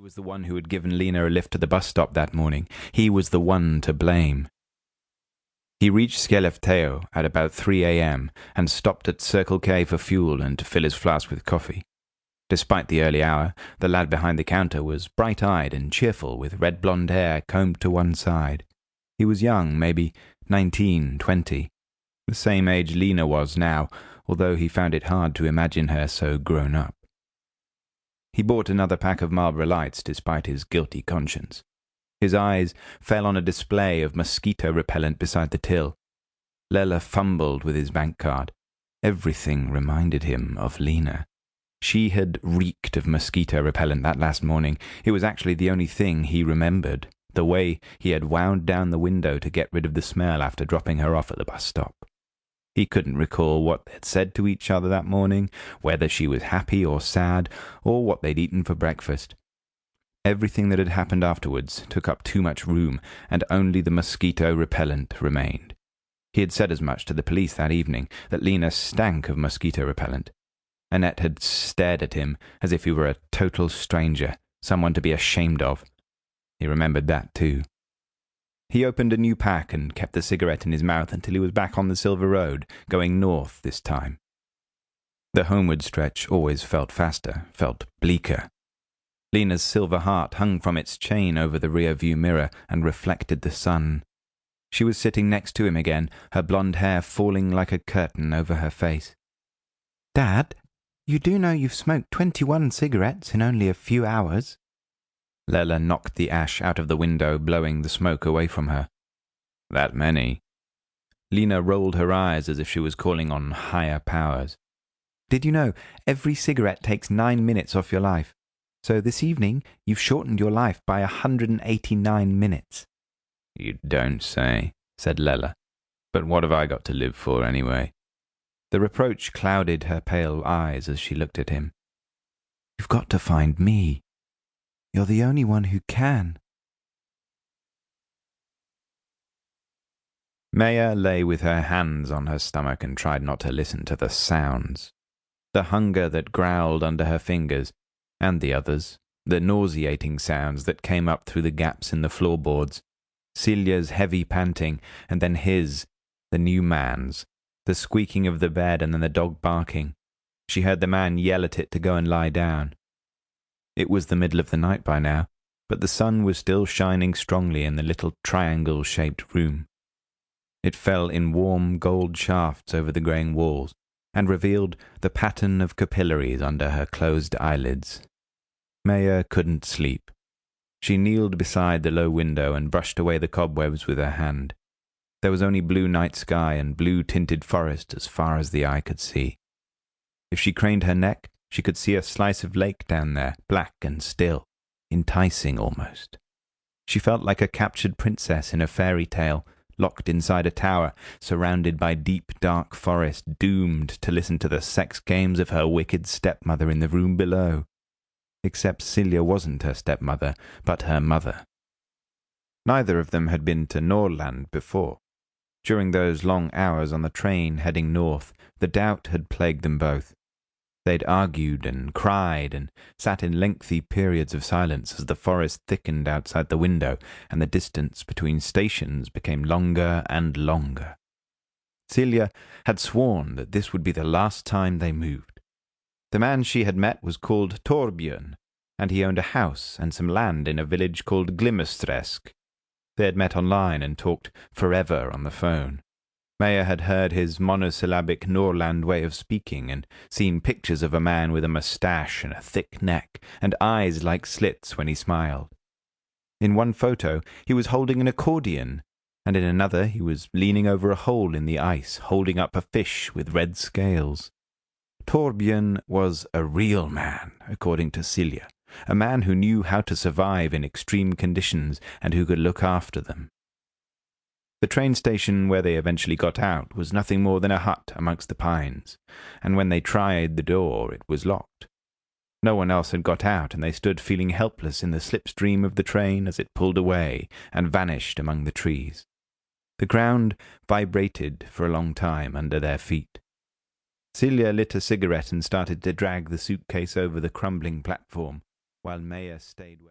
was the one who had given Lena a lift to the bus stop that morning. He was the one to blame. He reached Skellefteå at about 3 a.m. and stopped at Circle K for fuel and to fill his flask with coffee. Despite the early hour, the lad behind the counter was bright-eyed and cheerful, with red-blonde hair combed to one side. He was young, maybe 19, 20, the same age Lena was now, although he found it hard to imagine her so grown up. He bought another pack of Marlboro Lights despite his guilty conscience. His eyes fell on a display of mosquito repellent beside the till. Lelle fumbled with his bank card. Everything reminded him of Lena. She had reeked of mosquito repellent that last morning. It was actually the only thing he remembered, the way he had wound down the window to get rid of the smell after dropping her off at the bus stop. He couldn't recall what they'd said to each other that morning, whether she was happy or sad, or what they'd eaten for breakfast. Everything that had happened afterwards took up too much room, and only the mosquito repellent remained. He had said as much to the police that evening, that Lena stank of mosquito repellent. Annette had stared at him as if he were a total stranger, someone to be ashamed of. He remembered that too. He opened a new pack and kept the cigarette in his mouth until he was back on the Silver Road, going north this time. The homeward stretch always felt faster, felt bleaker. Lena's silver heart hung from its chain over the rear-view mirror and reflected the sun. She was sitting next to him again, her blonde hair falling like a curtain over her face. "Dad, you do know you've smoked 21 cigarettes in only a few hours?" Lelle knocked the ash out of the window, blowing the smoke away from her. "That many?" Lena rolled her eyes as if she was calling on higher powers. "Did you know every cigarette takes 9 minutes off your life? So this evening you've shortened your life by 189 minutes. "You don't say," said Lelle. "But what have I got to live for anyway?" The reproach clouded her pale eyes as she looked at him. "You've got to find me. You're the only one who can." Meja lay with her hands on her stomach and tried not to listen to the sounds. The hunger that growled under her fingers, and the others, the nauseating sounds that came up through the gaps in the floorboards, Celia's heavy panting, and then his, the new man's, the squeaking of the bed and then the dog barking. She heard the man yell at it to go and lie down. It was the middle of the night by now, but the sun was still shining strongly in the little triangle-shaped room. It fell in warm gold shafts over the greying walls, and revealed the pattern of capillaries under her closed eyelids. Meja couldn't sleep. She kneeled beside the low window and brushed away the cobwebs with her hand. There was only blue night sky and blue-tinted forest as far as the eye could see. If she craned her neck, she could see a slice of lake down there, black and still, enticing almost. She felt like a captured princess in a fairy tale, locked inside a tower, surrounded by deep, dark forest, doomed to listen to the sex games of her wicked stepmother in the room below. Except Celia wasn't her stepmother, but her mother. Neither of them had been to Norrland before. During those long hours on the train heading north, the doubt had plagued them both. They'd argued and cried and sat in lengthy periods of silence as the forest thickened outside the window and the distance between stations became longer and longer. Celia had sworn that this would be the last time they moved. The man she had met was called Torbjörn, and he owned a house and some land in a village called Glimmersträsk. They had met online and talked forever on the phone. Meja had heard his monosyllabic Norrland way of speaking and seen pictures of a man with a moustache and a thick neck and eyes like slits when he smiled. In one photo he was holding an accordion, and in another he was leaning over a hole in the ice, holding up a fish with red scales. Torbjörn was a real man, according to Celia, a man who knew how to survive in extreme conditions and who could look after them. The train station where they eventually got out was nothing more than a hut amongst the pines, and when they tried the door it was locked. No one else had got out, and they stood feeling helpless in the slipstream of the train as it pulled away and vanished among the trees. The ground vibrated for a long time under their feet. Celia lit a cigarette and started to drag the suitcase over the crumbling platform, while Meja stayed where